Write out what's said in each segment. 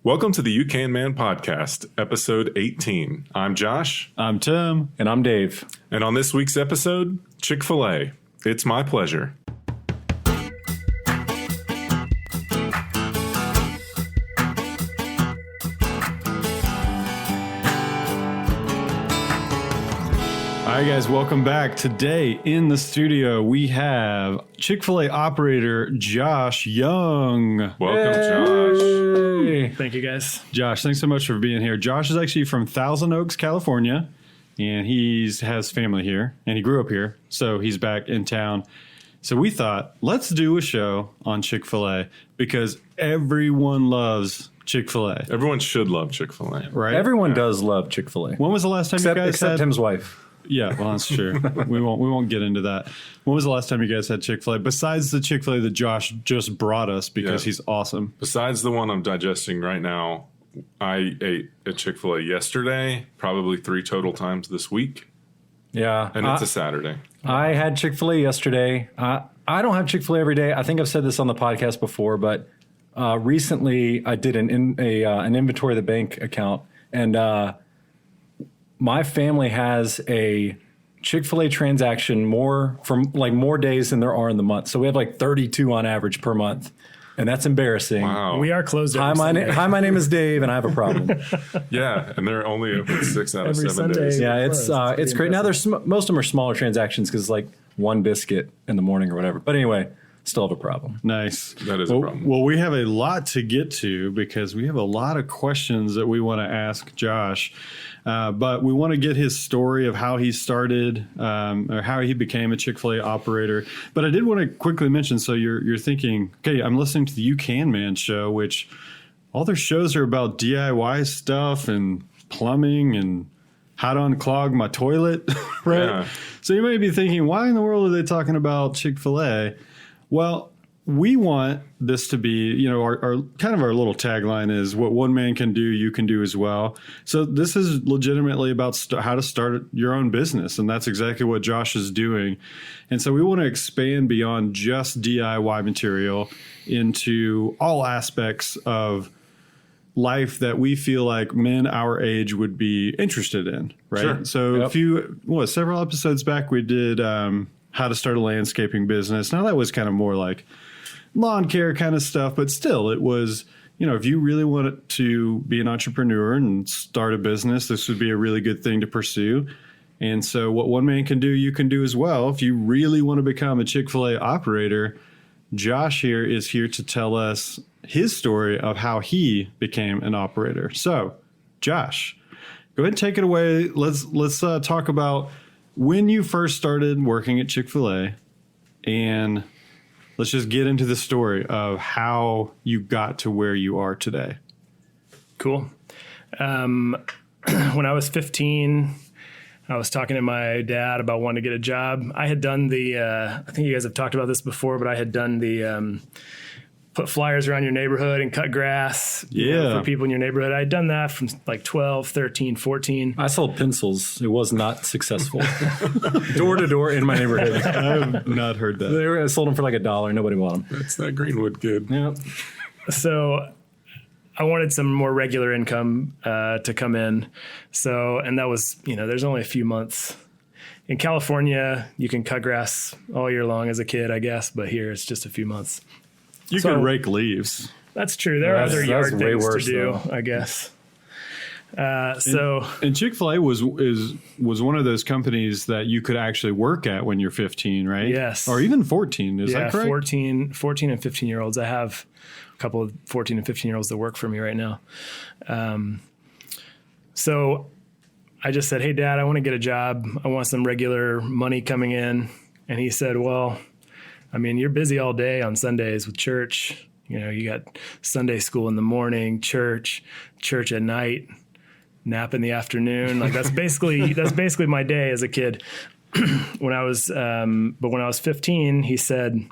Welcome to the You Can Man podcast, episode 18. I'm Josh. I'm Tim. And I'm Dave. And on this week's episode, Chick-fil-A. It's my pleasure. All right, guys, welcome back. Today in the studio, we have Chick-fil-A operator Josh Young. Welcome, Josh. Thank you, guys. Josh, thanks so much for being here. Josh is actually from Thousand Oaks, California, and he has family here, and he grew up here, so he's back in town. So we thought, let's do a show on Chick-fil-A because everyone loves Chick-fil-A. Everyone should love Chick-fil-A. Right? Everyone does love Chick-fil-A. When was the last time you guys except had... Tim's wife. Yeah, well, that's true. We won't get into that. When was the last time you guys had Chick-fil-A? Besides the Chick-fil-A that Josh just brought us because he's awesome. Besides the one I'm digesting right now, I ate at Chick-fil-A yesterday, probably 3 total times this week. Yeah. And it's a Saturday. I had Chick-fil-A yesterday. I don't have Chick-fil-A every day. I think I've said this on the podcast before, but recently I did an inventory of the bank account, and my family has a Chick-fil-A transaction more days than there are in the month. So we have like 32 on average per month. And that's embarrassing. Wow. We are closed every Hi, Sunday. my name is Dave, and I have a problem. Yeah, and they're only open 6 out of Every 7 Sunday. days. Yeah, Closed. it's great. Now, most of them are smaller transactions because it's like one biscuit in the morning or whatever. But anyway, still have a problem. Nice. That is a problem. Well, we have a lot to get to because we have a lot of questions that we want to ask Josh. But we want to get his story of how he started or how he became a Chick-fil-A operator. But I did want to quickly mention, so you're thinking, okay, I'm listening to the You Can Man show, which all their shows are about DIY stuff and plumbing and how to unclog my toilet, right? Yeah. So you may be thinking, why in the world are they talking about Chick-fil-A? Well, we want this to be, our kind of our little tagline is what one man can do, you can do as well. So this is legitimately about how to start your own business. And that's exactly what Josh is doing. And so we want to expand beyond just DIY material into all aspects of life that we feel like men our age would be interested in. Right. Sure. So several episodes back, we did how to start a landscaping business. Now that was kind of more like lawn care kind of stuff, but still it was, if you really wanted to be an entrepreneur and start a business, this would be a really good thing to pursue. And so what one man can do, you can do as well. If you really want to become a Chick-fil-A operator, Josh here is here to tell us his story of how he became an operator. So Josh, go ahead and take it away. Let's talk about when you first started working at Chick-fil-A, and let's just get into the story of how you got to where you are today. Cool. When I was 15, I was talking to my dad about wanting to get a job. I had done I think you guys have talked about this before, but I had done the put flyers around your neighborhood and cut grass for people in your neighborhood. I had done that from like 12, 13, 14. I sold pencils. It was not successful. Door to door in my neighborhood. I have not heard that. I sold them for like $1. Nobody bought them. That's that Greenwood kid. Yeah. So I wanted some more regular income to come in. So, and that was, there's only a few months. In California, you can cut grass all year long as a kid, I guess, but here it's just a few months. You can rake leaves. That's true. There are other yard way things worse, to do, though. I guess. And Chick-fil-A was one of those companies that you could actually work at when you're 15, right? Yes. Or even 14. Is that correct? 14 and 15-year-olds. I have a couple of 14 and 15-year-olds that work for me right now. So I just said, hey, Dad, I want to get a job. I want some regular money coming in. And he said, well, you're busy all day on Sundays with church. You got Sunday school in the morning, church at night, nap in the afternoon. Like that's basically my day as a kid. When I was 15, he said,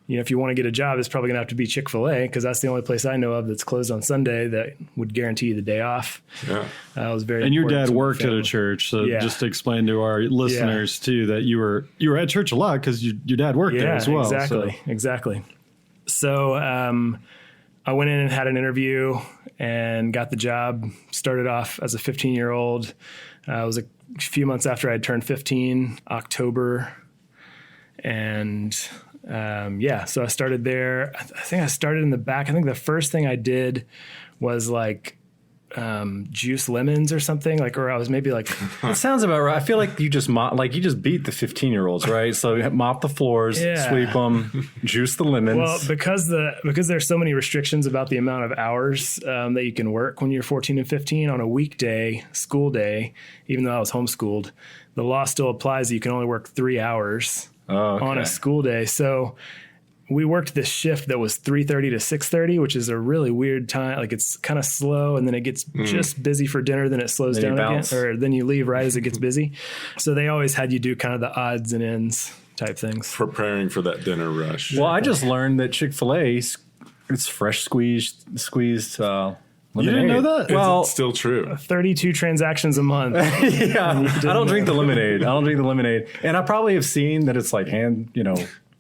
if you want to get a job, it's probably going to have to be Chick-fil-A because that's the only place I know of that's closed on Sunday that would guarantee you the day off. Yeah. That was very. And your important dad to my worked at family. a church, so just to explain to our listeners too that you were at church a lot because your dad worked there as well. Exactly. So I went in and had an interview and got the job. Started off as a 15-year-old. It was a few months after I had turned 15, October. And so I started there. I think I started in the back. I think the first thing I did was like juice lemons or something, like, or I was maybe like, It sounds about right. I feel like you just beat the 15-year-olds, right? So you mop the floors, sweep them, juice the lemons. well, because there's so many restrictions about the amount of hours that you can work when you're 14 and 15 on a weekday, school day, even though I was homeschooled, the law still applies that you can only work 3 hours on a school day. So we worked this shift that was 3:30 to 6:30, which is a really weird time. Like it's kind of slow, and then it gets just busy for dinner. Then it slows down again, or then you leave right as it gets busy. So they always had you do kind of the odds and ends type things. Preparing for that dinner rush. Well, I just learned that Chick-fil-A, it's fresh squeezed lemonade. You didn't know that? Well, Is it still true? 32 transactions a month. yeah, I don't drink the lemonade. And I probably have seen that it's like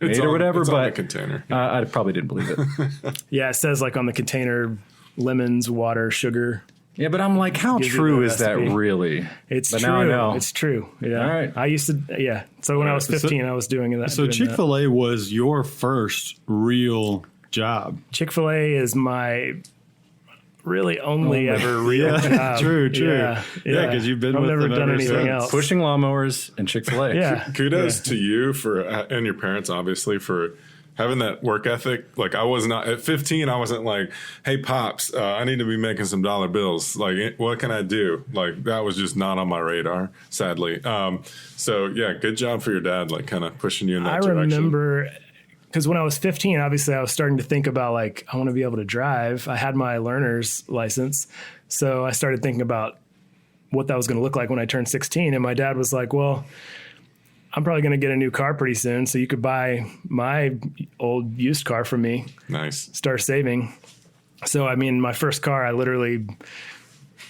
made or whatever, it's but on the container. I probably didn't believe it. Yeah, it says like on the container, lemons, water, sugar. Yeah, but I'm like, how Gives you true the is that recipe. really? It's But true. now I know. It's true. Yeah. All right. I used to. So when I was 15, I was doing that. So Chick-fil-A was your first real job. Chick-fil-A is my really only ever real job. True. Yeah, because you've been I've with never them done ever anything since. else. Pushing lawnmowers and Chick-fil-A. Yeah. Kudos to you for and your parents, obviously, for having that work ethic. Like I was not at 15. I wasn't like, "Hey, pops, I need to be making some dollar bills. Like, what can I do?" Like that was just not on my radar, sadly. So yeah, good job for your dad. Like kind of pushing you in that direction. I remember because when I was 15, obviously I was starting to think about like I want to be able to drive. I had my learner's license, so I started thinking about what that was going to look like when I turned 16. And my dad was like, "Well, I'm probably going to get a new car pretty soon, so you could buy my old used car from me. Nice. Start saving." So, I mean, my first car, I literally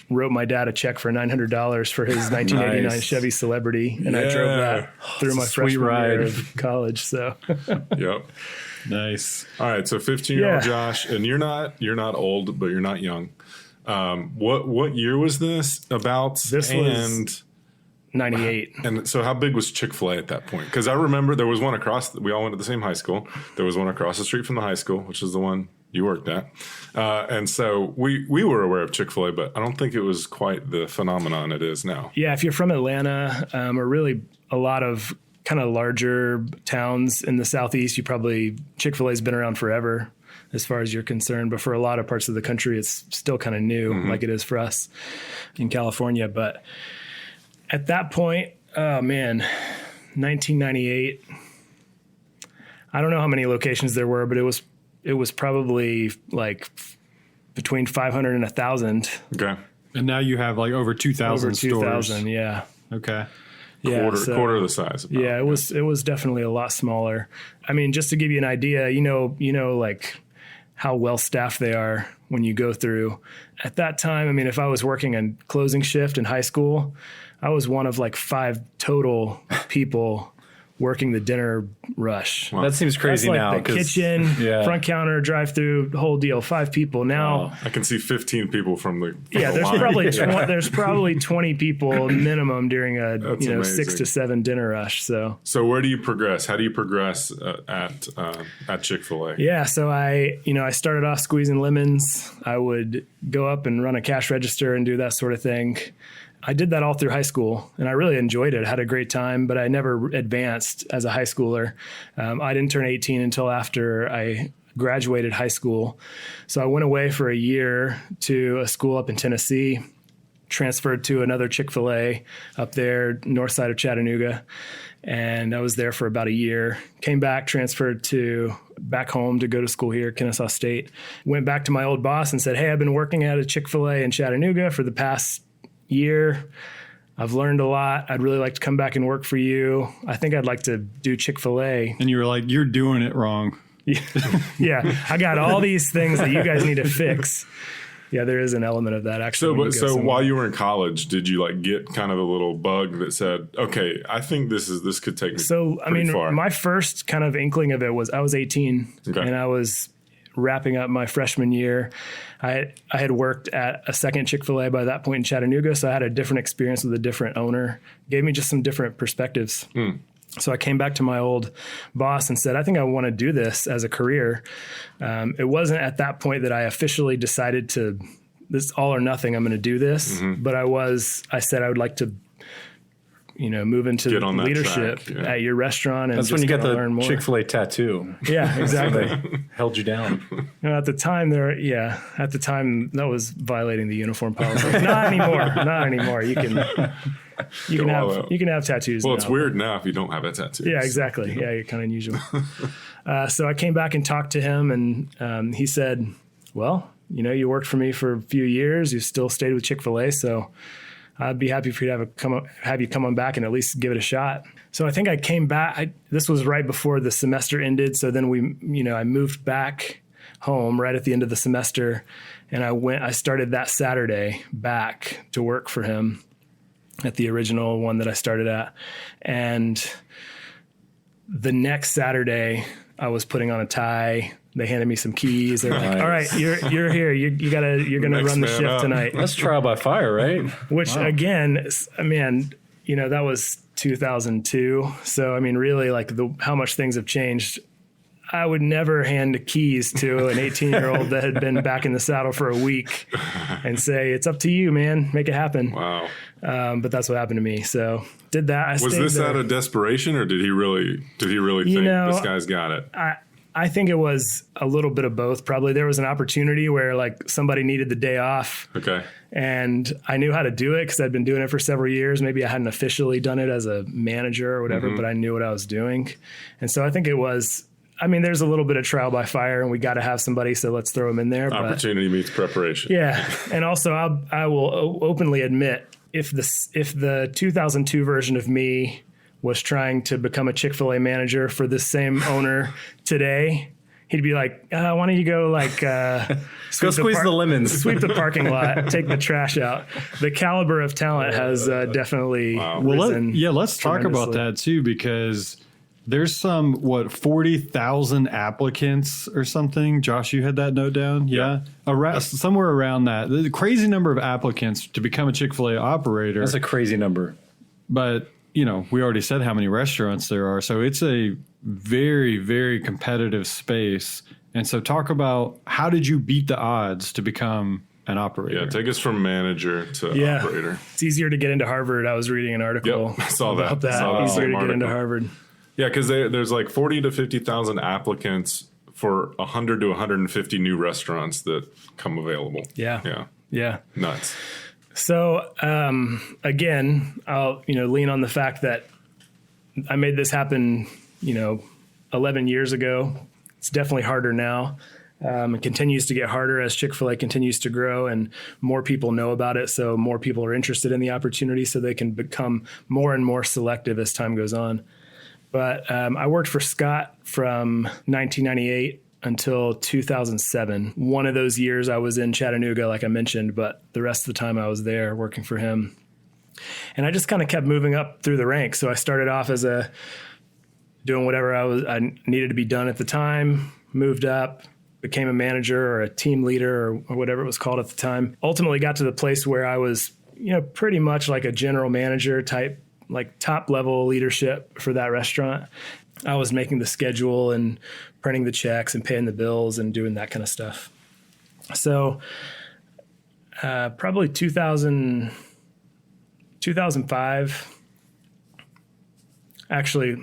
wrote my dad a check for $900 for his 1989 Nice. Chevy Celebrity, and I drove that through my sweet freshman ride. year of college. So, Yep. Nice. All right. So 15-year-old Yeah. Josh, and you're not old, but you're not young. What year was this about? This was 98. And so how big was Chick-fil-A at that point? Because I remember there was one we all went to the same high school. There was one across the street from the high school, which is the one you worked at. And so we were aware of Chick-fil-A, but I don't think it was quite the phenomenon it is now. Yeah, if you're from Atlanta, or really a lot of kind of larger towns in the Southeast, Chick-fil-A's been around forever as far as you're concerned. But for a lot of parts of the country, it's still kind of new, like it is for us in California. But at that point, oh man, 1998, I don't know how many locations there were, but it was probably like between 500 and 1,000. Okay. And now you have like over 2,000 Over stores. 2,000, yeah. Okay. Yeah, Quarter of the size. About. Yeah, it was definitely a lot smaller. I mean, just to give you an idea, you know, like how well staffed they are when you go through. At that time, I mean, if I was working a closing shift in high school, I was one of like 5 total people working the dinner rush. That seems crazy That's like now. the 'cause- kitchen, yeah. front counter, drive-through, the whole deal. 5 people now. I can see 15 people from the Yeah, the there's line. probably there's probably 20 people minimum during a That's 6 amazing. to 7 dinner rush. So So where do you progress? How do you progress at Chick-fil-A? yeah, so I started off squeezing lemons. I would go up and run a cash register and do that sort of thing. I did that all through high school, and I really enjoyed it. Had a great time, but I never advanced as a high schooler. I didn't turn 18 until after I graduated high school. So I went away for a year to a school up in Tennessee, transferred to another Chick-fil-A up there, north side of Chattanooga. And I was there for about a year. Came back, transferred back home to go to school here, Kennesaw State. Went back to my old boss and said, "Hey, I've been working at a Chick-fil-A in Chattanooga for the past year. I've learned a lot. I'd really like to come back and work for you. I think I'd like to do Chick-fil-A." And you were like, "You're doing it wrong." Yeah, I got all these things that you guys need to fix. Yeah, there is an element of that actually. when you go So somewhere. while you were in college, did you like get kind of a little bug that said, "Okay, I think this could take me"? So, I pretty mean, far. my first kind of inkling of it was I was 18 Okay. and I was wrapping up my freshman year. I had worked at a second Chick-fil-A by that point in Chattanooga, so I had a different experience with a different owner. Gave me just some different perspectives. So I came back to my old boss and said, I think I want to do this as a career. It wasn't at that point that I officially decided to, this all or nothing, I'm going to do this. But I said I would like to, move into leadership at your restaurant. And that's when you got the learn Chick-fil-A tattoo. Yeah, exactly. Held you down. At the time that was violating the uniform policy. Not anymore. You can have tattoos. Well, now. it's weird now if you don't have a tattoo. Yeah, exactly. Yeah, you're kind of unusual. So I came back and talked to him, and he said, well, you worked for me for a few years. You still stayed with Chick-fil-A, so I'd be happy for you to have you come on back and at least give it a shot. So I think I came back. This was right before the semester ended. So then I moved back home right at the end of the semester, and I started that Saturday back to work for him at the original one that I started at. And the next Saturday I was putting on a tie. They handed me some keys. They're like, all right, you're here. You're going to run the shift tonight. That's trial by fire, right? Which again, man, that was 2002. So, really how much things have changed. I would never hand the keys to an 18-year-old that had been back in the saddle for a week and say, it's up to you, man, make it happen. Wow. But that's what happened to me. So did that. Was this out of desperation, or did he really think this guy's got it? I think it was a little bit of both. Probably there was an opportunity where somebody needed the day off. Okay. And I knew how to do it because I'd been doing it for several years. Maybe I hadn't officially done it as a manager or whatever, but I knew what I was doing. And so I think it was, there's a little bit of trial by fire, and we got to have somebody, so let's throw them in there. Opportunity meets preparation. Yeah. And also I will openly admit, if the 2002 version of me was trying to become a Chick-fil-A manager for this same owner today, he'd be like, why don't you go go squeeze the lemons, sweep the parking lot, take the trash out. The caliber of talent has definitely risen. Let's talk about that too, because there's some 40,000 applicants or something. Josh, you had that note down? Yeah. Somewhere around that. The crazy number of applicants to become a Chick-fil-A operator. That's a crazy number. But we already said how many restaurants there are. So it's a very, very competitive space. And so talk about, how did you beat the odds to become an operator? Yeah, take us from manager to operator. It's easier to get into Harvard. I was reading an article I saw about that. Saw that easier to get into Harvard. Yeah, because there's 40 to 50,000 applicants for 100 to 150 new restaurants that come available. Yeah. Nuts. So, again, I'll, lean on the fact that I made this happen, 11 years ago. It's definitely harder now. It continues to get harder as Chick-fil-A continues to grow and more people know about it. So more people are interested in the opportunity, so they can become more and more selective as time goes on. But I worked for Scott from 1998 until 2007. One of those years I was in Chattanooga, like I mentioned, but the rest of the time I was there working for him. And I just kind of kept moving up through the ranks. So I started off as doing whatever I needed to be done at the time, moved up, became a manager or a team leader or whatever it was called at the time. Ultimately got to the place where I was, pretty much like a general manager type, like top level leadership for that restaurant. I was making the schedule and printing the checks and paying the bills and doing that kind of stuff. So probably 2005, actually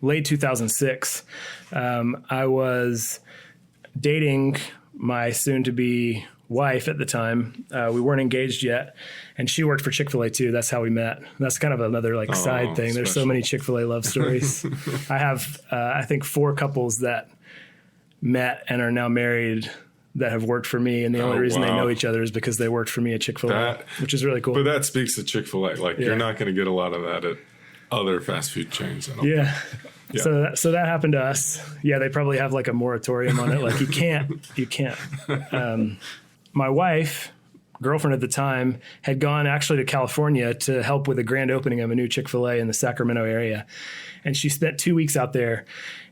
late 2006, I was dating my soon-to-be wife at the time. We weren't engaged yet, and she worked for Chick-fil-A too. That's how we met. That's kind of another side thing. There's so many Chick-fil-A love stories. I have, I think, 4 couples that met and are now married that have worked for me, and the only reason they know each other is because they worked for me at Chick-fil-A, which is really cool. But that speaks to Chick-fil-A. You're not going to get a lot of that at other fast food chains. Yeah. So that happened to us. Yeah, they probably have a moratorium on it. You can't. My wife girlfriend at the time had gone actually to California to help with the grand opening of a new Chick-fil-A in the Sacramento area. And she spent 2 weeks out there,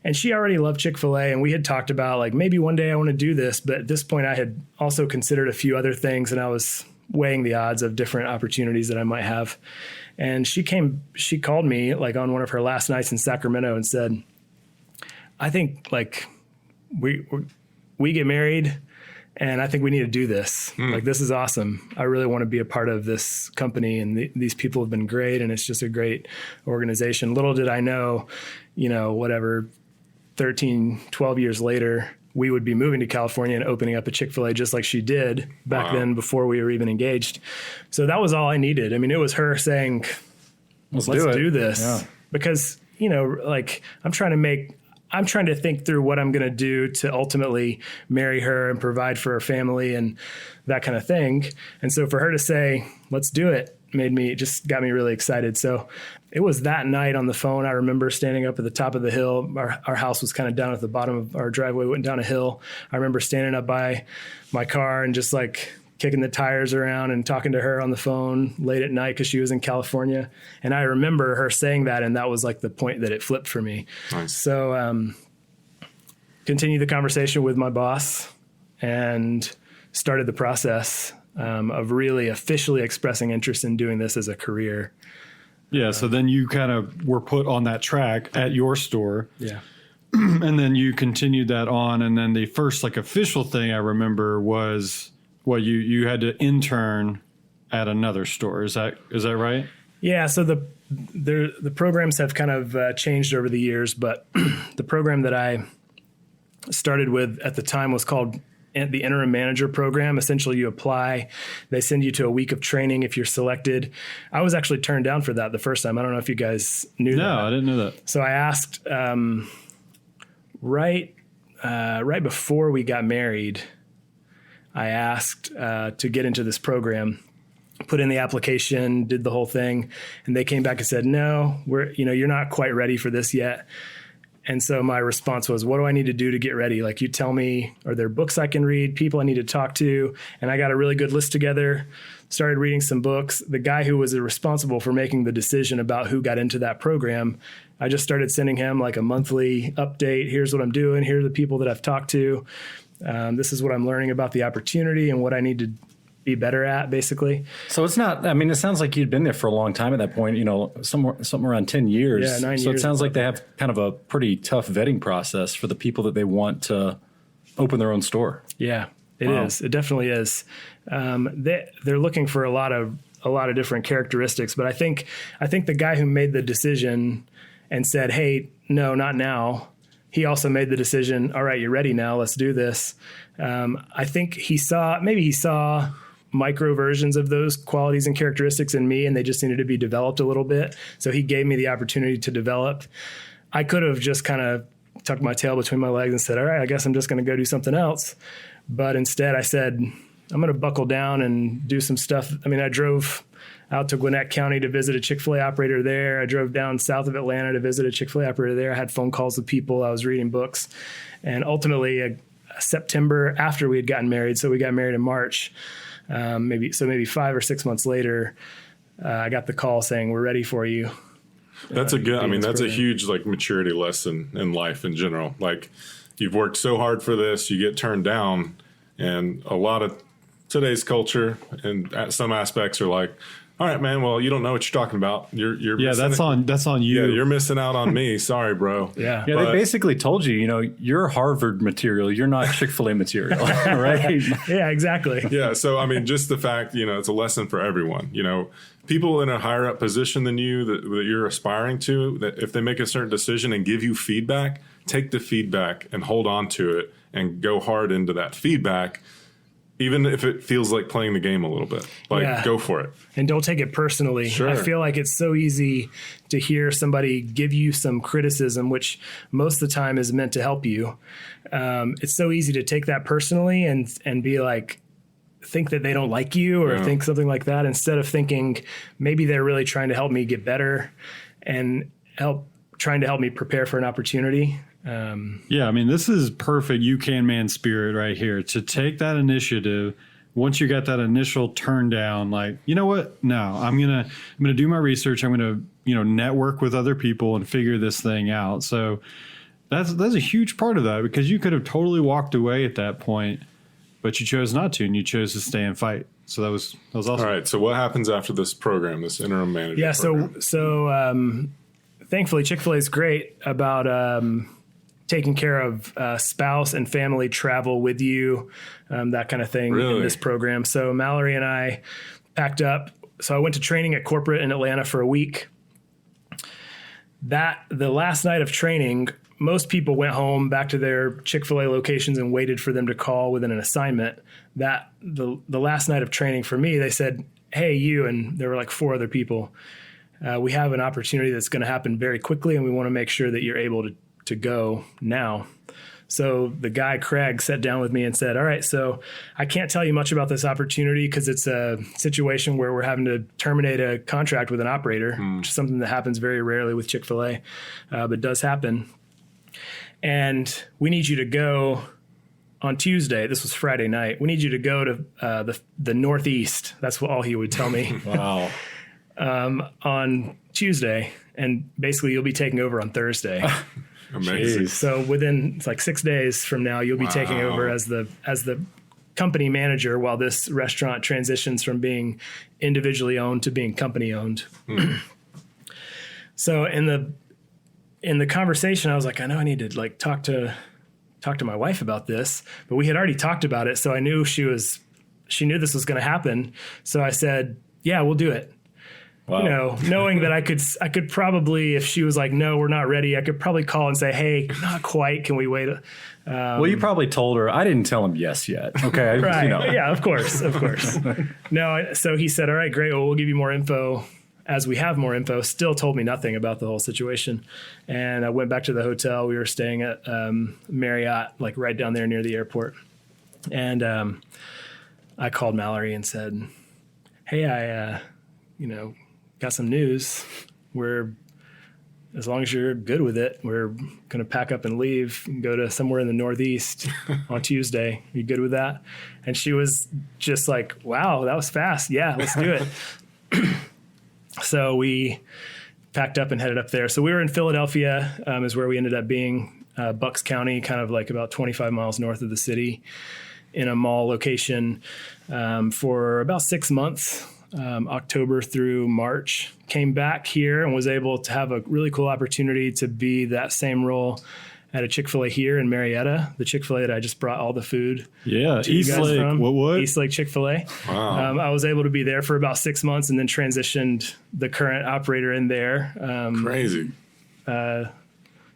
and she already loved Chick-fil-A. And we had talked about like, maybe one day I want to do this. But at this point I had also considered a few other things, and I was weighing the odds of different opportunities that I might have. And she called me like on one of her last nights in Sacramento and said, I think like we get married, and I think we need to do this. Like, this is awesome. I really want to be a part of this company, and these people have been great, and it's just a great organization. Little did I know, 13, 12 years later, we would be moving to California and opening up a Chick-fil-A just like she did back then before we were even engaged. So that was all I needed. I mean, it was her saying, let's do this. Yeah. Because, I'm trying to think through what I'm going to do to ultimately marry her and provide for her family and that kind of thing. And so for her to say, let's do it, just got me really excited. So it was that night on the phone. I remember standing up at the top of the hill. Our house was kind of down at the bottom of our driveway, went down a hill. I remember standing up by my car and just like kicking the tires around and talking to her on the phone late at night because she was in California. And I remember her saying that, and that was like the point that it flipped for me. Nice. So continued the conversation with my boss and started the process of really officially expressing interest in doing this as a career. Yeah, so then you kind of were put on that track at your store. Yeah. And then you continued that on, and then the first like official thing I remember was you had to intern at another store. Is that right? Yeah, so the programs have kind of changed over the years, but the program that I started with at the time was called the interim manager program. Essentially, you apply, they send you to a week of training if you're selected. I was actually turned down for that the first time. I don't know if you guys knew that. No, I didn't know that. So I asked right before we got married, I asked to get into this program, put in the application, did the whole thing, and they came back and said, no, you're not quite ready for this yet. And so my response was, what do I need to do to get ready? Like, you tell me, are there books I can read, people I need to talk to? And I got a really good list together, started reading some books. The guy who was responsible for making the decision about who got into that program, I just started sending him like a monthly update. Here's what I'm doing. Here are the people that I've talked to. This is what I'm learning about the opportunity and what I need to be better at, basically. So it's not, it sounds like you'd been there for a long time at that point, something around 10 years. Yeah, 9 years. So it sounds like they have kind of a pretty tough vetting process for the people that they want to open their own store. Yeah, it is. It definitely is. They're looking for a lot of different characteristics, but I think the guy who made the decision and said, hey, no, not now, he also made the decision, all right, you're ready now, let's do this. I think he saw micro versions of those qualities and characteristics in me, and they just needed to be developed a little bit. So he gave me the opportunity to develop. I could have just kind of tucked my tail between my legs and said, all right, I guess I'm just going to go do something else. But instead I said, I'm going to buckle down and do some stuff. I drove out to Gwinnett County to visit a Chick-fil-A operator there. I drove down south of Atlanta to visit a Chick-fil-A operator there. I had phone calls with people. I was reading books. And ultimately, September after we had gotten married, so we got married in March, maybe 5 or 6 months later, I got the call saying, we're ready for you. That's that's a huge maturity lesson in life in general. Like, you've worked so hard for this, you get turned down, and a lot of today's culture and some aspects are like, all right, man, well, you don't know what you're talking about. You're that's on you. Yeah, you're missing out on me. Sorry, bro. Yeah. They basically told you, you're Harvard material. You're not Chick-fil-A material, right? Yeah, exactly. Yeah. So, just the fact, it's a lesson for everyone. People in a higher up position than you that you're aspiring to, that if they make a certain decision and give you feedback, take the feedback and hold on to it and go hard into that feedback. Even if it feels like playing the game a little bit, go for it. And don't take it personally. Sure. I feel like it's so easy to hear somebody give you some criticism, which most of the time is meant to help you. It's so easy to take that personally and be like, think that they don't like you or think something like that, instead of thinking maybe they're really trying to help me get better and trying to help me prepare for an opportunity. This is perfect You Can Man spirit right here, to take that initiative once you got that initial turn down, like, you know what? No, I'm gonna do my research. I'm gonna, network with other people and figure this thing out. So that's a huge part of that, because you could have totally walked away at that point, but you chose not to, and you chose to stay and fight. So that was awesome. All right. So what happens after this program, this interim manager? Yeah. program? So thankfully, Chick-fil-A is great about taking care of spouse and family travel with you, that kind of thing Really? in this program. So Mallory and I packed up. So I went to training at corporate in Atlanta for a week. The last night of training, most people went home back to their Chick-fil-A locations and waited for them to call within an assignment. That the last night of training for me, they said, "Hey, you," and there were like 4 other people. We have an opportunity that's going to happen very quickly, and we want to make sure that you're able to go now. So the guy, Craig, sat down with me and said, "All right, so I can't tell you much about this opportunity because it's a situation where we're having to terminate a contract with an operator, which is something that happens very rarely with Chick-fil-A, but does happen. And we need you to go on Tuesday." This was Friday night. "We need you to go to the Northeast." That's all he would tell me. Wow. On Tuesday, and basically you'll be taking over on Thursday. Amazing. Jeez. So it's like 6 days from now, you'll be taking over as the company manager while this restaurant transitions from being individually owned to being company owned. So in the conversation, I was like, I know I need to like talk to my wife about this, but we had already talked about it. So I knew she knew this was going to happen. So I said, "Yeah, we'll do it." Wow. Knowing that I could probably, if she was like, "No, we're not ready," I could probably call and say, "Hey, not quite. Can we wait?" Well, you probably told her. I didn't tell him yes yet. Okay. Right. Yeah, of course. No. So he said, "All right, great. Well, we'll give you more info as we have more info." Still told me nothing about the whole situation. And I went back to the hotel. We were staying at Marriott, like right down there near the airport. And I called Mallory and said, "Hey, I, got some news. As long as you're good with it, we're going to pack up and leave and go to somewhere in the Northeast on Tuesday. You good with that?" And she was just like, "Wow, that was fast. Yeah, let's do it." So we packed up and headed up there. So we were in Philadelphia, is where we ended up being, Bucks County, kind of like about 25 miles north of the city, in a mall location for about 6 months. October through March. Came back here and was able to have a really cool opportunity to be that same role at a Chick-fil-A here in Marietta, the Chick-fil-A that I just brought all the food. Yeah, to you East guys Lake. from. What? East Lake Chick-fil-A. Wow. I was able to be there for about 6 months and then transitioned the current operator in there. Crazy.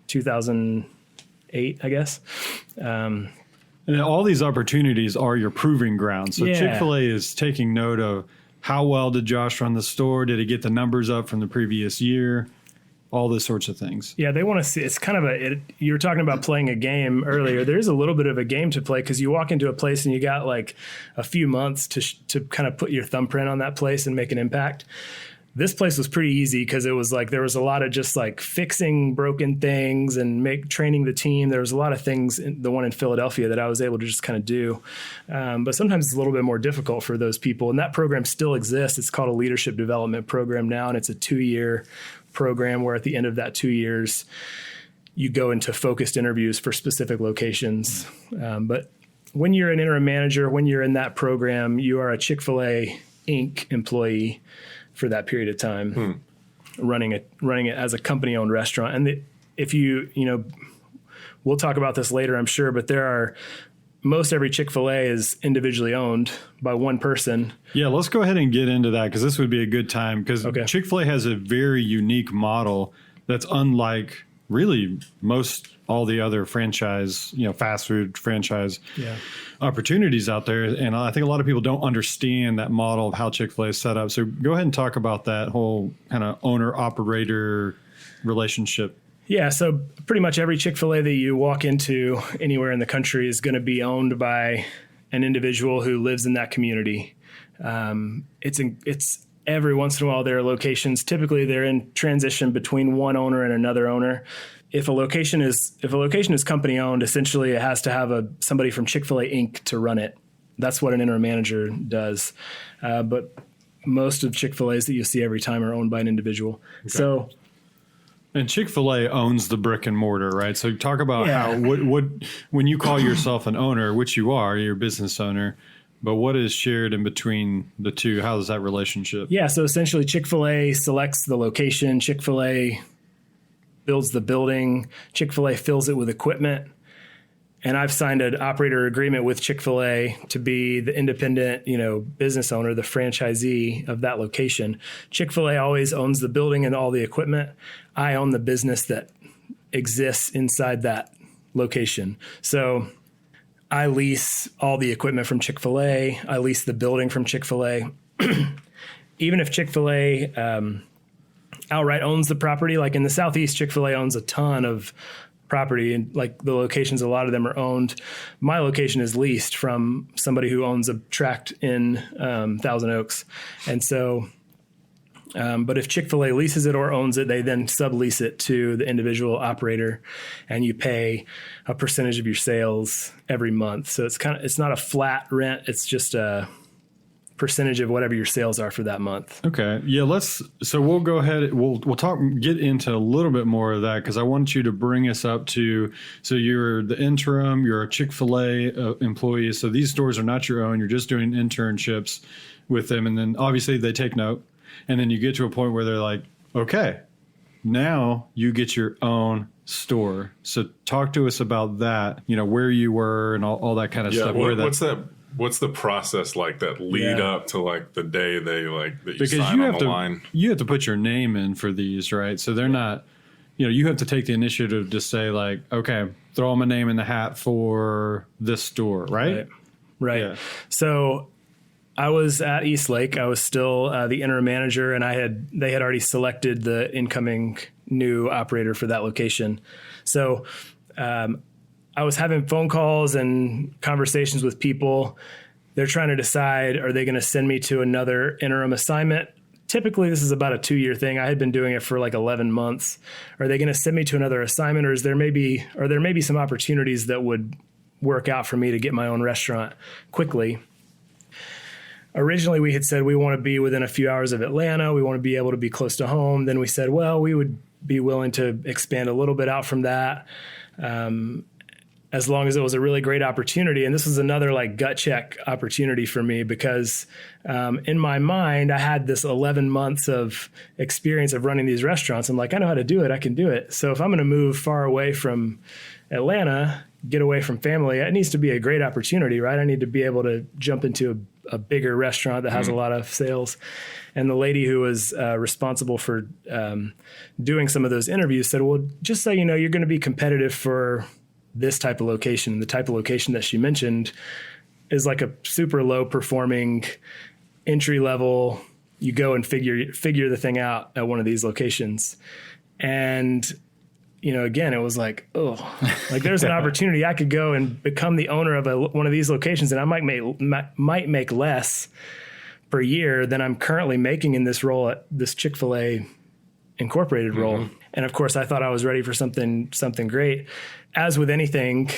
2008, I guess. And all these opportunities are your proving ground. So Yeah. Chick-fil-A is taking note of how well did Josh run the store? Did he get the numbers up from the previous year? All those sorts of things. Yeah, they want to see. It's kind of you were talking about playing a game earlier. There's a little bit of a game to play because you walk into a place and you got like a few months to kind of put your thumbprint on that place and make an impact. This place was pretty easy because it was like there was a lot of just like fixing broken things and training the team. There was a lot of things the one in Philadelphia that I was able to just kind of do. But sometimes it's a little bit more difficult for those people. And that program still exists. It's called a leadership development program now, and it's a 2-year program where at the end of that 2 years, you go into focused interviews for specific locations. But when you're an interim manager, when you're in that program, you are a Chick-fil-A Inc. employee for that period of time, running it as a company-owned restaurant. And if we'll talk about this later, I'm sure, but most every Chick-fil-A is individually owned by one person. Yeah, let's go ahead and get into that because this would be a good time because Okay. Chick-fil-A has a very unique model that's unlike really all the other franchise, fast food franchise opportunities out there. And I think a lot of people don't understand that model of how Chick-fil-A is set up. So go ahead and talk about that whole kind of owner-operator relationship. Yeah, so pretty much every Chick-fil-A that you walk into anywhere in the country is going to be owned by an individual who lives in that community. It's every once in a while there are locations. Typically, they're in transition between one owner and another owner. If a location is company owned, essentially it has to have somebody from Chick-fil-A Inc. to run it. that's what an interim manager does. But most of Chick-fil-A's that you see every time are owned by an individual. Okay. So, and Chick-fil-A owns the brick and mortar, right? So talk about how what when you call yourself an owner, which you are, you're a business owner, but what is shared in between the two? How is that relationship? Yeah, so essentially Chick-fil-A selects the location, Chick-fil-A builds the building, Chick-fil-A fills it with equipment. And I've signed an operator agreement with Chick-fil-A to be the independent, business owner, the franchisee of that location. Chick-fil-A always owns the building and all the equipment. I own the business that exists inside that location. So I lease all the equipment from Chick-fil-A. I lease the building from Chick-fil-A. Even if Chick-fil-A outright owns the property, like in the Southeast, Chick-fil-A owns a ton of property, and like the locations, a lot of them are owned. My location is leased from somebody who owns a tract in Thousand Oaks. And so, but if Chick-fil-A leases it or owns it, they then sublease it to the individual operator, and you pay a percentage of your sales every month. So it's not a flat rent. It's just a percentage of whatever your sales are for that month. Okay. Yeah, so we'll go ahead. We'll get into a little bit more of that, because I want you to bring us up to, so you're the interim, you're a Chick-fil-A employee. So these stores are not your own. You're just doing internships with them. And then obviously they take note. And then you get to a point where they're like, okay, now you get your own store. So talk to us about that, where you were and all that kind of stuff. What's the process like that lead up to like the day they like that you because sign on the line? You have to put your name in for these, right? So they're not, you have to take the initiative to say like, okay, throw my name in the hat for this store, right? Right. Yeah. So I was at Eastlake. I was still the interim manager, and they had already selected the incoming new operator for that location. So I was having phone calls and conversations with people. They're trying to decide, are they going to send me to another interim assignment? Typically, this is about a 2-year thing. I had been doing it for like 11 months. Are they going to send me to another assignment, or there may be some opportunities that would work out for me to get my own restaurant quickly? Originally, we had said we want to be within a few hours of Atlanta. We want to be able to be close to home. Then we said, well, we would be willing to expand a little bit out from that. As long as it was a really great opportunity. And this was another like gut check opportunity for me, because in my mind, I had this 11 months of experience of running these restaurants. I'm like, I know how to do it. I can do it. So if I'm going to move far away from Atlanta, get away from family, it needs to be a great opportunity, right? I need to be able to jump into a bigger restaurant that has a lot of sales. And the lady who was responsible for doing some of those interviews said, well, just so you know, you're going to be competitive for this type of location. The type of location that she mentioned is like a super low performing entry level. You go and figure the thing out at one of these locations. And, again, it was like, oh, like there's an opportunity. I could go and become the owner of one of these locations, and I might make less per year than I'm currently making in this role at this Chick-fil-A Incorporated role. And of course, I thought I was ready for something great. As with anything,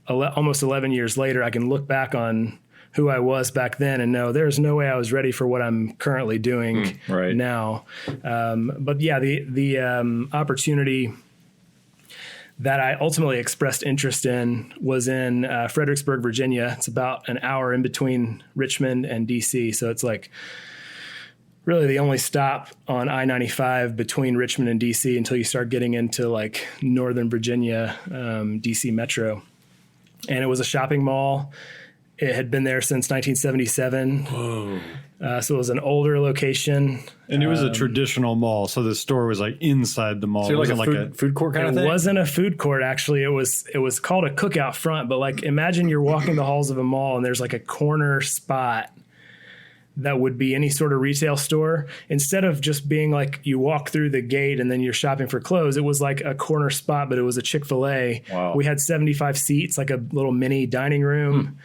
almost 11 years later, I can look back on who I was back then and know there's no way I was ready for what I'm currently doing now. But yeah, the opportunity that I ultimately expressed interest in was in Fredericksburg, Virginia. It's about an hour in between Richmond and DC. So it's like really the only stop on I-95 between Richmond and DC until you start getting into like Northern Virginia, DC Metro. And it was a shopping mall. It had been there since 1977. Whoa. So it was an older location. And it was a traditional mall. So the store was like inside the mall. So like a food court kind of thing? It wasn't a food court, actually. It was called a cookout front. But like imagine you're walking the halls of a mall and there's like a corner spot that would be any sort of retail store. Instead of just being like you walk through the gate and then you're shopping for clothes, it was like a corner spot, but it was a Chick-fil-A. Wow. We had 75 seats, like a little mini dining room.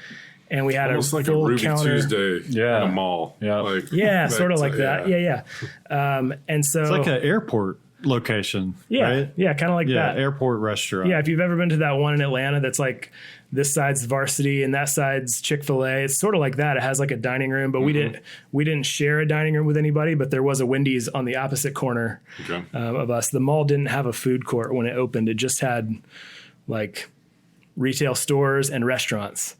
And we had almost a like full a Ruby counter. Tuesday in a mall. Yeah, sort of like that. Yeah. And so it's like an airport location, right? Yeah, kind of like that. Airport restaurant. Yeah, if you've ever been to that one in Atlanta that's like this side's Varsity and that side's Chick-fil-A. It's sort of like that. It has like a dining room, but we didn't share a dining room with anybody, but there was a Wendy's on the opposite corner of us. The mall didn't have a food court when it opened. It just had like retail stores and restaurants.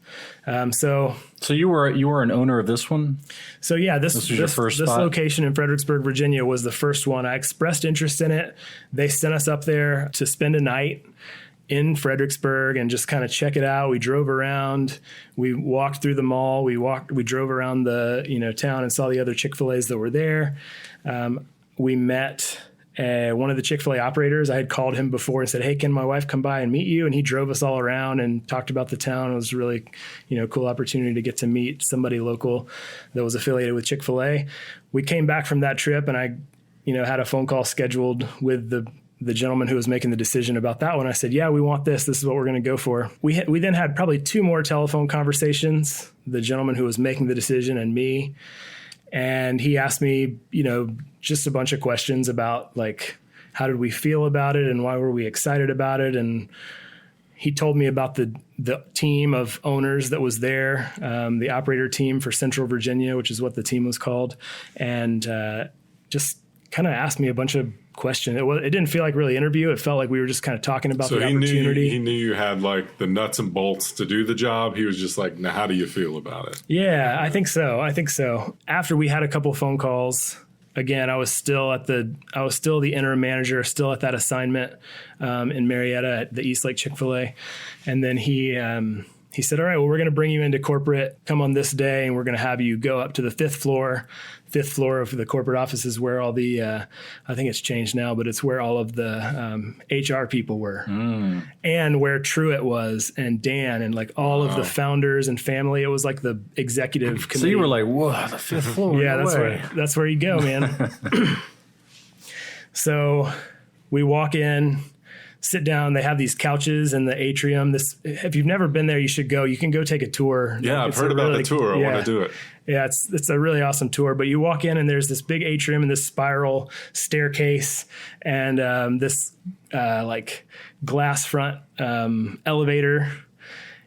So you were an owner of this one? So yeah, this was your first this spot? location in Fredericksburg, Virginia was the first one. I expressed interest in it. They sent us up there to spend a night in Fredericksburg and just kind of check it out. We drove around, we walked through the mall, we drove around the town and saw the other Chick-fil-A's that were there. We met one of the Chick-fil-A operators. I had called him before and said, "Hey, can my wife come by and meet you?" And he drove us all around and talked about the town. It was a really, cool opportunity to get to meet somebody local that was affiliated with Chick-fil-A. We came back from that trip and I, had a phone call scheduled with the gentleman who was making the decision about that one. I said, "Yeah, we want this. This is what we're going to go for." We then had probably 2 more telephone conversations, the gentleman who was making the decision and me. And he asked me, just a bunch of questions about like, how did we feel about it and why were we excited about it? And he told me about the team of owners that was there, the operator team for Central Virginia, which is what the team was called. And just kind of asked me a bunch of questions. It didn't feel like really interview. It felt like we were just kind of talking about the opportunity. He knew you had like the nuts and bolts to do the job. He was just like, "Now, how do you feel about it?" Yeah, I think so. After we had a couple phone calls, again, I was still the interim manager, still at that assignment in Marietta at the East Lake Chick-fil-A. And then he said, "All right, well, we're going to bring you into corporate. Come on this day, and we're going to have you go up to the fifth floor of the corporate offices where all the, I think it's changed now, but it's where all of the HR people were, and where Truett was, and Dan, and like all of the founders and family. It was like the executive committee. So you were like, "Whoa, the 5th floor." Yeah, no that's where you go, man. So we walk in, sit down. They have these couches in the atrium. If you've never been there, you should go. You can go take a tour. Yeah, I've heard about the tour. I want to do it. Yeah, it's a really awesome tour. But you walk in and there's this big atrium and this spiral staircase and this like glass front elevator.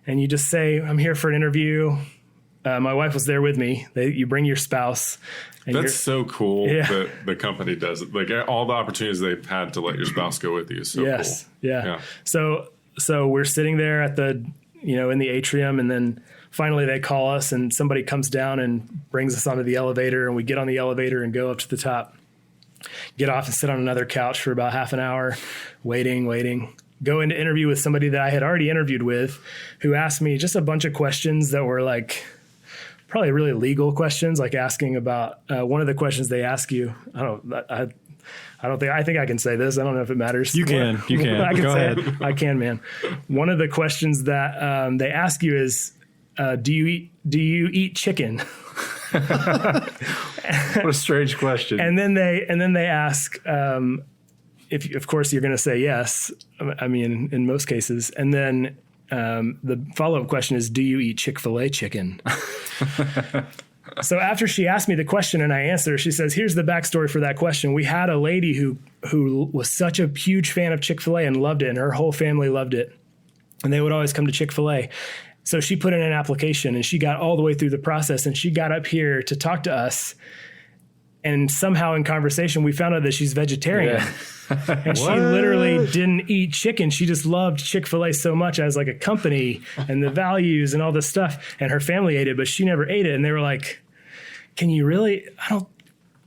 And you just say, "I'm here for an interview." My wife was there with me. You bring your spouse. That's so cool that the company does it. Like all the opportunities they've had to let your spouse go with you is so cool. Yeah. So we're sitting there at the, in the atrium, and then finally they call us and somebody comes down and brings us onto the elevator, and we get on the elevator and go up to the top, get off and sit on another couch for about half an hour, waiting. Go into interview with somebody that I had already interviewed with, who asked me just a bunch of questions that were like, probably really legal questions, like asking about one of the questions they ask you. I think I can say this. I don't know if it matters. You can. I can Go say ahead. it. I can, man. One of the questions that they ask you is, do you eat chicken? What a strange question. And then they ask, if of course you're going to say yes. I mean, in most cases, and then the follow-up question is, do you eat Chick-fil-A chicken? So after she asked me the question and I answered, she says, "Here's the backstory for that question. We had a lady who was such a huge fan of Chick-fil-A and loved it, and her whole family loved it. And they would always come to Chick-fil-A. So she put in an application and she got all the way through the process, and she got up here to talk to us. And somehow in conversation, we found out that she's vegetarian. Yeah. And she literally didn't eat chicken. She just loved Chick-fil-A so much as like a company and the values and all this stuff. And her family ate it, but she never ate it. And they were like, "Can you really?"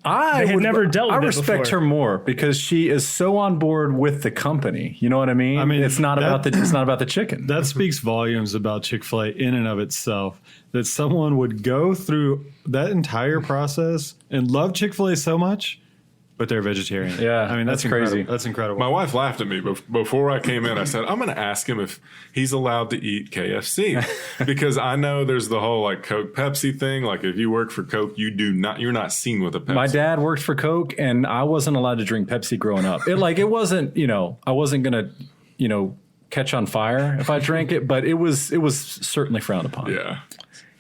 I had never dealt with I it respect before. her more because she is so on board with the company. You know what I mean? I mean, it's not about the chicken. That speaks volumes about Chick-fil-A in and of itself, that someone would go through that entire process and love Chick-fil-A so much, but they're vegetarian. Yeah, I mean, that's crazy. Incredible. That's incredible. My wife laughed at me before I came in. I said, "I'm going to ask him if he's allowed to eat KFC," because I know there's the whole like Coke Pepsi thing. Like if you work for Coke, you're not seen with a Pepsi. My dad worked for Coke, and I wasn't allowed to drink Pepsi growing up. It wasn't, I wasn't gonna, catch on fire if I drank it, but it was certainly frowned upon.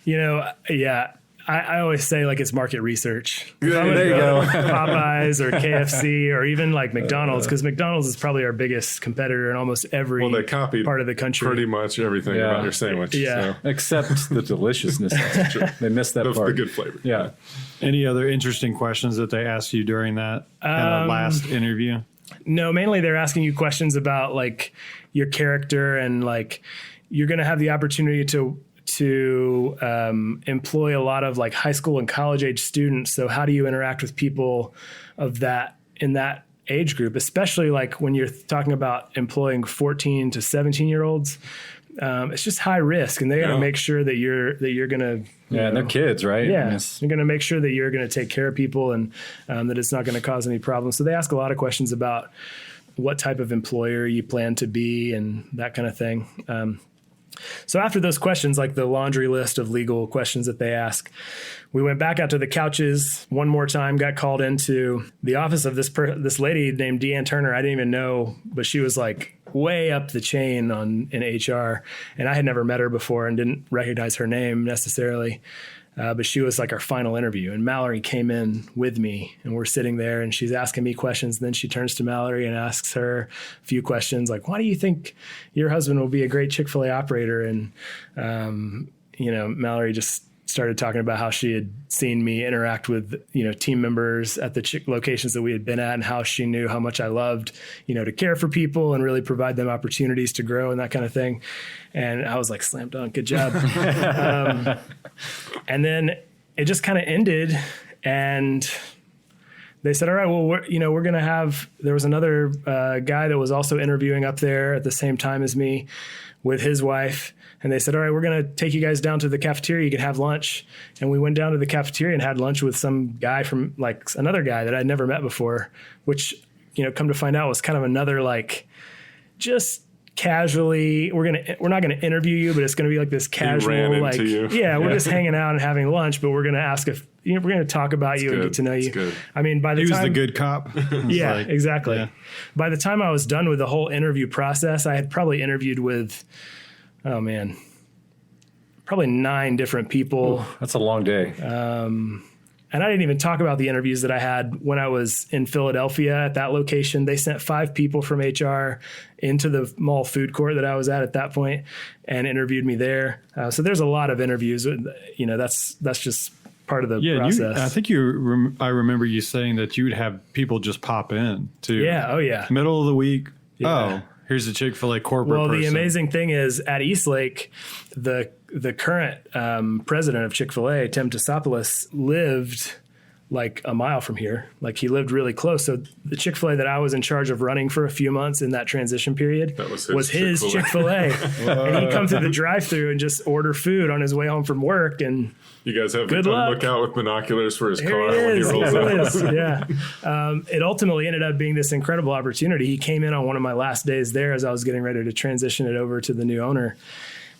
Yeah. I always say like it's market research. Yeah, there you go. Popeyes or KFC or even like McDonald's, because McDonald's is probably our biggest competitor in almost every Well, they copied part of the country. pretty much everything Yeah. about your sandwich. Yeah. So. Except the deliciousness. They missed that That's part. the good flavor. Yeah. Any other interesting questions that they asked you during that kind of last interview? No, mainly they're asking you questions about like your character, and like you're going to have the opportunity to employ a lot of like high school and college age students. So how do you interact with people of that in that age group, especially like when you're talking about employing 14 to 17-year-olds? It's just high risk, and they got to make sure that you're going to. Yeah, and they're kids, right? Yeah, Yes. you're going to make sure that you're going to take care of people, and that it's not going to cause any problems. So they ask a lot of questions about what type of employer you plan to be and that kind of thing. So after those questions, like the laundry list of legal questions that they ask, we went back out to the couches one more time, got called into the office of this lady named Deanne Turner. I didn't even know, but she was like way up the chain in HR. And I had never met her before and didn't recognize her name necessarily. But she was like our final interview, and Mallory came in with me, and we're sitting there, and she's asking me questions. And then she turns to Mallory and asks her a few questions like, why do you think your husband will be a great Chick-fil-A operator? And, Mallory just started talking about how she had seen me interact with, team members at the locations that we had been at, and how she knew how much I loved, to care for people and really provide them opportunities to grow and that kind of thing. And I was like, slam dunk, good job. And then it just kind of ended, and they said, all right, well, we're going to have, there was another guy that was also interviewing up there at the same time as me with his wife. And they said, all right, we're going to take you guys down to the cafeteria. You can have lunch. And we went down to the cafeteria and had lunch with some guy from like another guy that I'd never met before, which, come to find out was kind of another, like, just casually, we're not going to interview you, but it's going to be like this casual, like, we're just hanging out and having lunch, but we're going to ask if, we're going to talk about you and get to know you. Good. I mean, by the time, He was the good cop. yeah, like, exactly. yeah. By the time I was done with the whole interview process, I had probably interviewed with, probably 9 different people. That's a long day. And I didn't even talk about the interviews that I had when I was in Philadelphia at that location. They sent 5 people from HR into the mall food court that I was at that point and interviewed me there. So there's a lot of interviews. That's just part of the process. I think I remember you saying that you would have people just pop in too. Yeah. Oh yeah. Middle of the week. Yeah. Oh, here's a Chick-fil-A corporate person. The amazing thing is at Eastlake, the current president of Chick-fil-A, Tim Tasopoulos, lived like a mile from here. Like he lived really close. So the Chick-fil-A that I was in charge of running for a few months in that transition period was his Chick-fil-A. And he'd come through the drive-thru and just order food on his way home from work. And you guys have good to luck. Look out with binoculars for his car Here when he he rolls is. out. Yeah. It ultimately ended up being this incredible opportunity. He came in on one of my last days there as I was getting ready to transition it over to the new owner,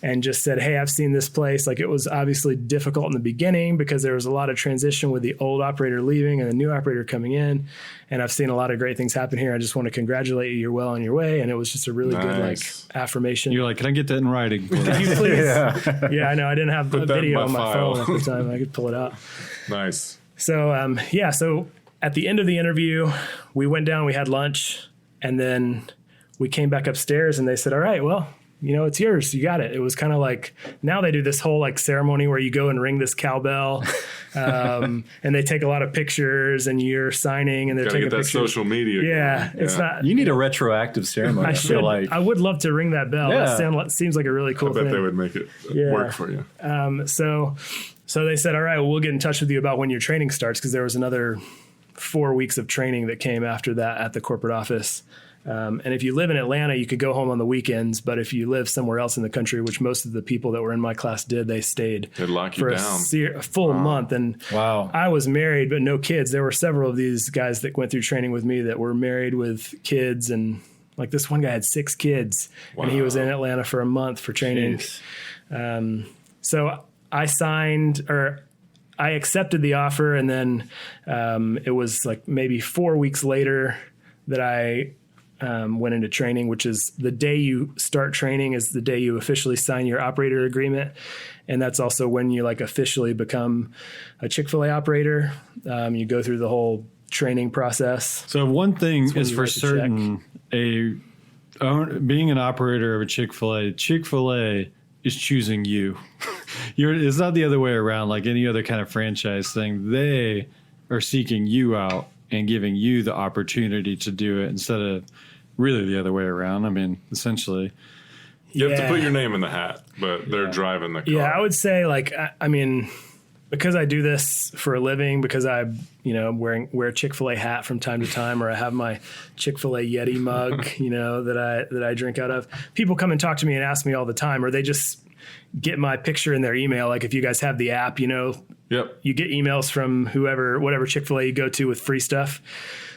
and just said, hey, I've seen this place. Like, it was obviously difficult in the beginning because there was a lot of transition with the old operator leaving and the new operator coming in. And I've seen a lot of great things happen here. I just want to congratulate you. You're well on your way. And it was just a really good, like, affirmation. You're like, can I get that in writing? Could you please? Yeah, I know. I didn't have Put a that in video my on my file. phone at the time. I could pull it out. Nice. So, so at the end of the interview, we went down, we had lunch, and then we came back upstairs and they said, all right, well, it's yours. You got it. It was kind of like, now they do this whole like ceremony where you go and ring this cowbell, and they take a lot of pictures and you're signing and they're taking Get that pictures. social media. Yeah, it's not. You need a retroactive ceremony. I feel like. I would love to ring that bell. Yeah. That seems like a really cool I bet thing. they would make it work for you. So they said, all right, well, we'll get in touch with you about when your training starts, because there was another 4 weeks of training that came after that at the corporate office. And if you live in Atlanta, you could go home on the weekends. But if you live somewhere else in the country, which most of the people that were in my class did, they stayed They'd lock you for down. a full month. And Wow. I was married, but no kids. There were several of these guys that went through training with me that were married with kids. And like this one guy had 6 kids, and he was in Atlanta for a month for training. So I I accepted the offer. And then it was like maybe 4 weeks later that I went into training, which is the day you start training is the day you officially sign your operator agreement. And that's also when you like officially become a Chick-fil-A operator. You go through the whole training process. So one thing is you for write the certain, being an operator of a Chick-fil-A is choosing you. It's not the other way around like any other kind of franchise thing. They are seeking you out and giving you the opportunity to do it instead of really the other way around. I mean, essentially. You have to put your name in the hat, but they're driving the car. Yeah, I would say like, I mean, because I do this for a living, because I, wear a Chick-fil-A hat from time to time, or I have my Chick-fil-A Yeti mug, that I drink out of. People come and talk to me and ask me all the time, or they just get my picture in their email. Like if you guys have the app, Yep. you get emails from whatever Chick-fil-A you go to with free stuff.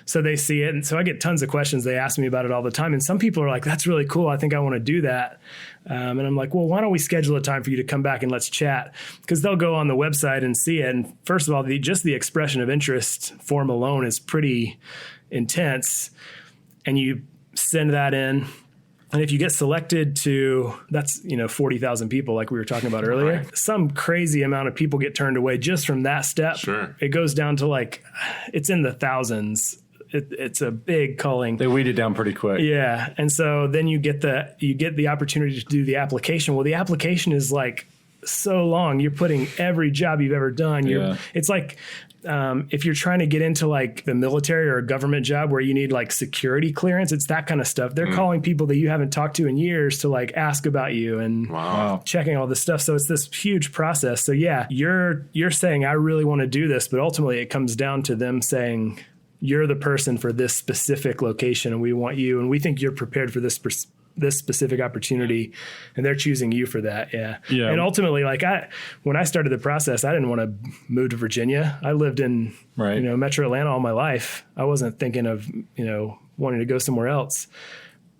So they see it. And so I get tons of questions. They ask me about it all the time. And some people are like, that's really cool. I think I want to do that. And I'm like, well, why don't we schedule a time for you to come back and let's chat? Because they'll go on the website and see it. And first of all, just the expression of interest form alone is pretty intense. And you send that in. And if you get selected to, that's, 40,000 people like we were talking about earlier, Right. Some crazy amount of people get turned away just from that step. Sure. It goes down to it's in the thousands. It's a big culling. They weed it down pretty quick. Yeah. And so then you get the opportunity to do the application. Well, the application is so long. You're putting every job you've ever done. It's like, if you're trying to get into the military or a government job where you need security clearance, it's that kind of stuff. They're calling people that you haven't talked to in years to ask about you and checking all this stuff. So it's this huge process. So yeah, you're saying, I really want to do this, but ultimately it comes down to them saying, you're the person for this specific location and we want you, and we think you're prepared for this specific opportunity, and they're choosing you for that. Yeah. And ultimately, when I started the process, I didn't want to move to Virginia. I lived in, Metro Atlanta all my life. I wasn't thinking of, wanting to go somewhere else,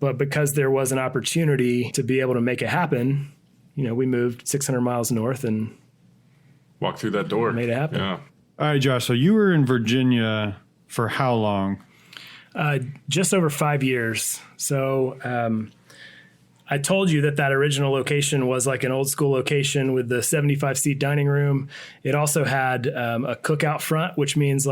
but because there was an opportunity to be able to make it happen, we moved 600 miles north and walked through that door. Made it happen. Yeah. All right, Josh. So you were in Virginia for how long? Just over 5 years. So I told you that original location was an old school location with the 75-seat dining room. It also had a cookout front, which means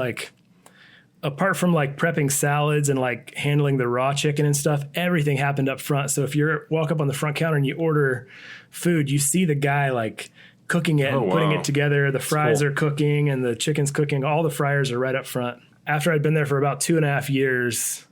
apart from prepping salads and handling the raw chicken and stuff, everything happened up front. So if you walk up on the front counter and you order food, you see the guy cooking it and putting it together. The fries are cooking and the chicken's cooking. All the fryers are right up front. After I'd been there for about 2.5 years,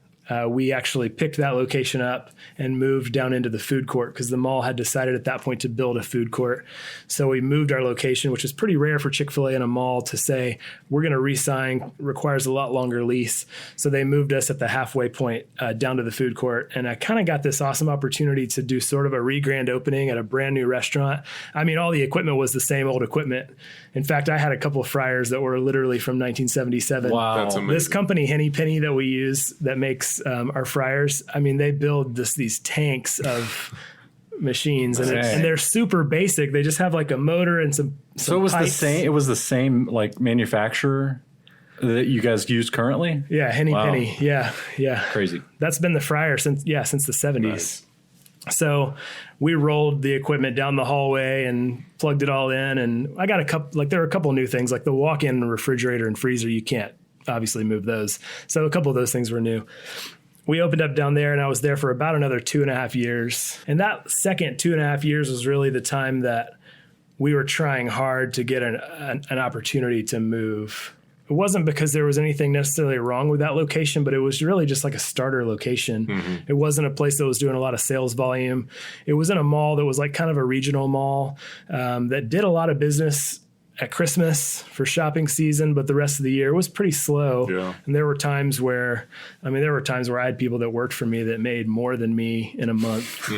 we actually picked that location up and moved down into the food court because the mall had decided at that point to build a food court. So we moved our location, which is pretty rare for Chick-fil-A in a mall to say, we're going to re-sign, requires a lot longer lease. So they moved us at the halfway point down to the food court. And I kind of got this awesome opportunity to do sort of a re-grand opening at a brand new restaurant. I mean, all the equipment was the same old equipment. In fact, I had a couple of fryers that were literally from 1977. Wow. That's amazing. This company, Henny Penny, that we use that makes our fryers, I mean, they build these tanks of machines and they're super basic. They just have a motor and some So it was pipes. the same manufacturer that you guys use currently? Yeah, Henny Penny. Yeah. Crazy. That's been the fryer since the 70s. Nice. So we rolled the equipment down the hallway and plugged it all in. And I got a couple, there were a couple of new things, the walk-in refrigerator and freezer. You can't obviously move those. So a couple of those things were new. We opened up down there and I was there for about another 2.5 years. And that second 2.5 years was really the time that we were trying hard to get an opportunity to move. It wasn't because there was anything necessarily wrong with that location, but it was really just a starter location. Mm-hmm. It wasn't a place that was doing a lot of sales volume. It was in a mall that was kind of a regional mall that did a lot of business at Christmas for shopping season, but the rest of the year was pretty slow. Yeah. And there were times where I had people that worked for me that made more than me in a month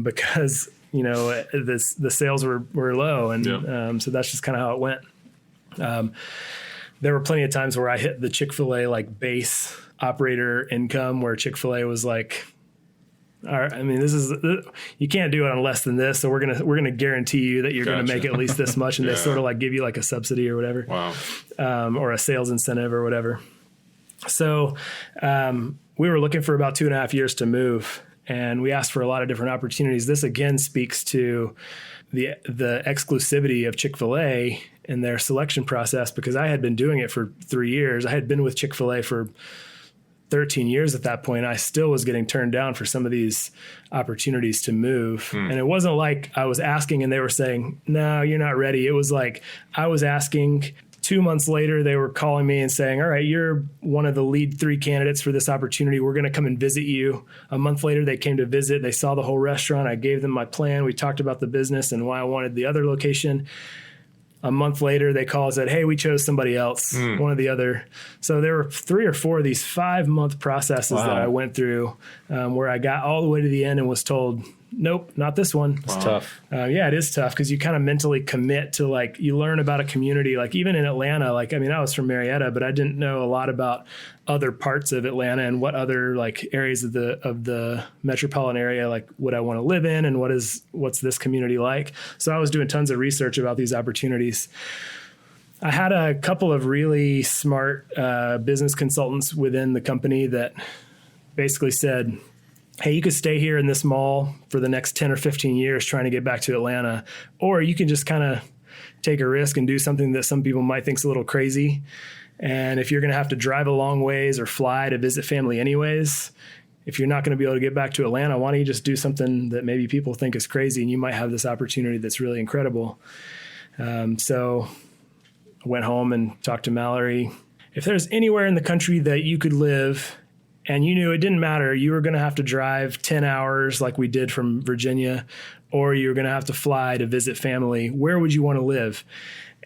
because, the sales were low. And so that's just kind of how it went. There were plenty of times where I hit the Chick-fil-A base operator income where Chick-fil-A was all right, I mean, you can't do it on less than this. So we're gonna guarantee you that you're gonna make at least this much, and they sort of give you a subsidy or whatever, or a sales incentive or whatever. So we were looking for about 2.5 years to move, and we asked for a lot of different opportunities. This again speaks to the exclusivity of Chick-fil-A in their selection process, because I had been doing it for 3 years. I had been with Chick-fil-A for 13 years at that point. I still was getting turned down for some of these opportunities to move. And it wasn't like I was asking and they were saying, no, you're not ready. It was like I was asking. 2 months later, they were calling me and saying, all right, you're one of the lead 3 candidates for this opportunity. We're going to come and visit you. A month later, they came to visit. They saw the whole restaurant. I gave them my plan. We talked about the business and why I wanted the other location. A month later, they called and said, hey, we chose somebody else, one of the other. So there were 3 or 4 of these 5-month processes that I went through where I got all the way to the end and was told, nope, not this one. It's tough. Yeah, it is tough because you kind of mentally commit to, like, you learn about a community. Like even in Atlanta, like, I mean, I was from Marietta, but I didn't know a lot about other parts of Atlanta and what other like areas of the metropolitan area, like would I want to live in and what's this community like? So I was doing tons of research about these opportunities. I had a couple of really smart business consultants within the company that basically said, hey, you could stay here in this mall for the next 10 or 15 years trying to get back to Atlanta, or you can just kind of take a risk and do something that some people might think is a little crazy. And if you're going to have to drive a long ways or fly to visit family anyways, if you're not going to be able to get back to Atlanta, why don't you just do something that maybe people think is crazy and you might have this opportunity that's really incredible. So I went home and talked to Mallory. If there's anywhere in the country that you could live and you knew it didn't matter, you were going to have to drive 10 hours like we did from Virginia, or you were going to have to fly to visit family, where would you want to live?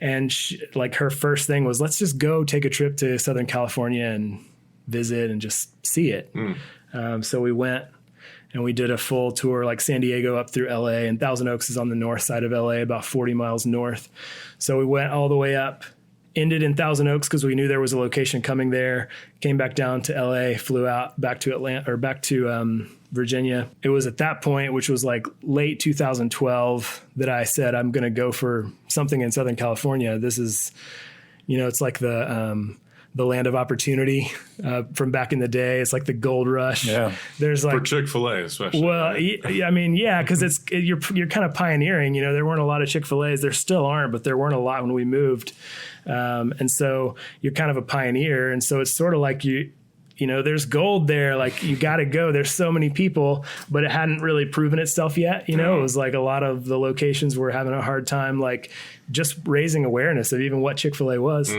And like her first thing was, let's just go take a trip to Southern California and visit and just see it. So we went and we did a full tour, like San Diego up through LA, and Thousand Oaks is on the north side of LA, about 40 miles north. So we went all the way up, ended in Thousand Oaks because we knew there was a location coming there, came back down to LA, flew out back to Atlanta or back to Virginia. It was at that point, which was like late 2012, that I said, I'm going to go for something in Southern California. This is, it's like the land of opportunity from back in the day. It's like the gold rush. Yeah. There's like for Chick-fil-A especially. Well, I mean, yeah, because you're kind of pioneering. There weren't a lot of Chick-fil-A's. There still aren't, but there weren't a lot when we moved. And so you're kind of a pioneer. And so it's sort of like there's gold there. Like you got to go. There's so many people, but it hadn't really proven itself yet. It was like a lot of the locations were having a hard time, like just raising awareness of even what Chick-fil-A was.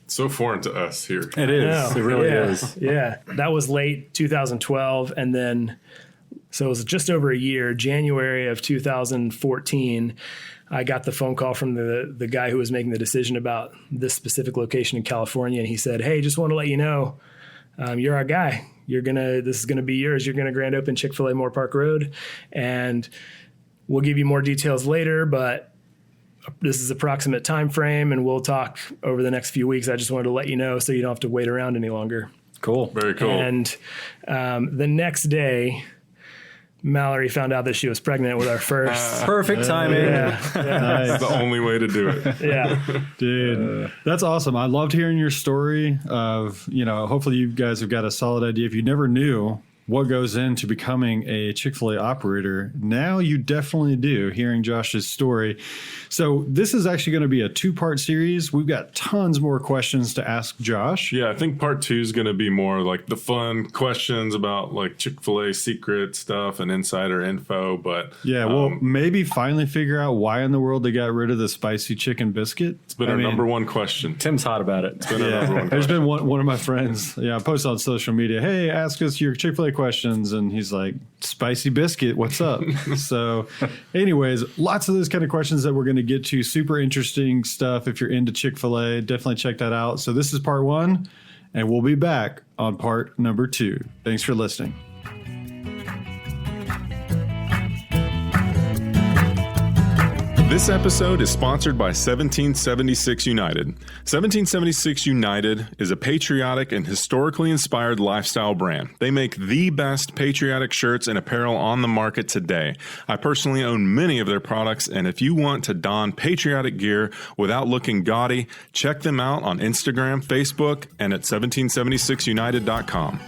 So foreign to us here. It is. It really is. Yeah. That was late 2012. And then, so it was just over a year, January of 2014, I got the phone call from the guy who was making the decision about this specific location in California. And he said, hey, just want to let you know, you're our guy. This is going to be yours. You're going to grand open Chick-fil-A Moore Park Road. And we'll give you more details later, but this is approximate time frame, and we'll talk over the next few weeks. I just wanted to let you know so you don't have to wait around any longer. Cool. Very cool. And the next day, Mallory found out that she was pregnant with our first. Perfect timing. That's the only way to do it. Yeah. Dude, that's awesome. I loved hearing your story of, hopefully you guys have got a solid idea. If you never knew what goes into becoming a Chick-fil-A operator, now you definitely do, hearing Josh's story. So this is actually going to be a 2-part series. We've got tons more questions to ask Josh. Yeah, I think part 2 is going to be more like the fun questions about like Chick-fil-A secret stuff and insider info. But yeah, we'll maybe finally figure out why in the world they got rid of the spicy chicken biscuit. It's been our number one question. Tim's hot about it. It's been our number one There's question. been one of my friends, I posted on social media, hey, ask us your Chick-fil-A questions. And he's like, spicy biscuit, what's up? So anyways, lots of those kind of questions that we're going to get to. Super interesting stuff. If you're into Chick-fil-A, definitely check that out. So this is part 1, and we'll be back on part number 2. Thanks for listening. This episode is sponsored by 1776 United. 1776 United is a patriotic and historically inspired lifestyle brand. They make the best patriotic shirts and apparel on the market today. I personally own many of their products, and if you want to don patriotic gear without looking gaudy, check them out on Instagram, Facebook, and at 1776united.com.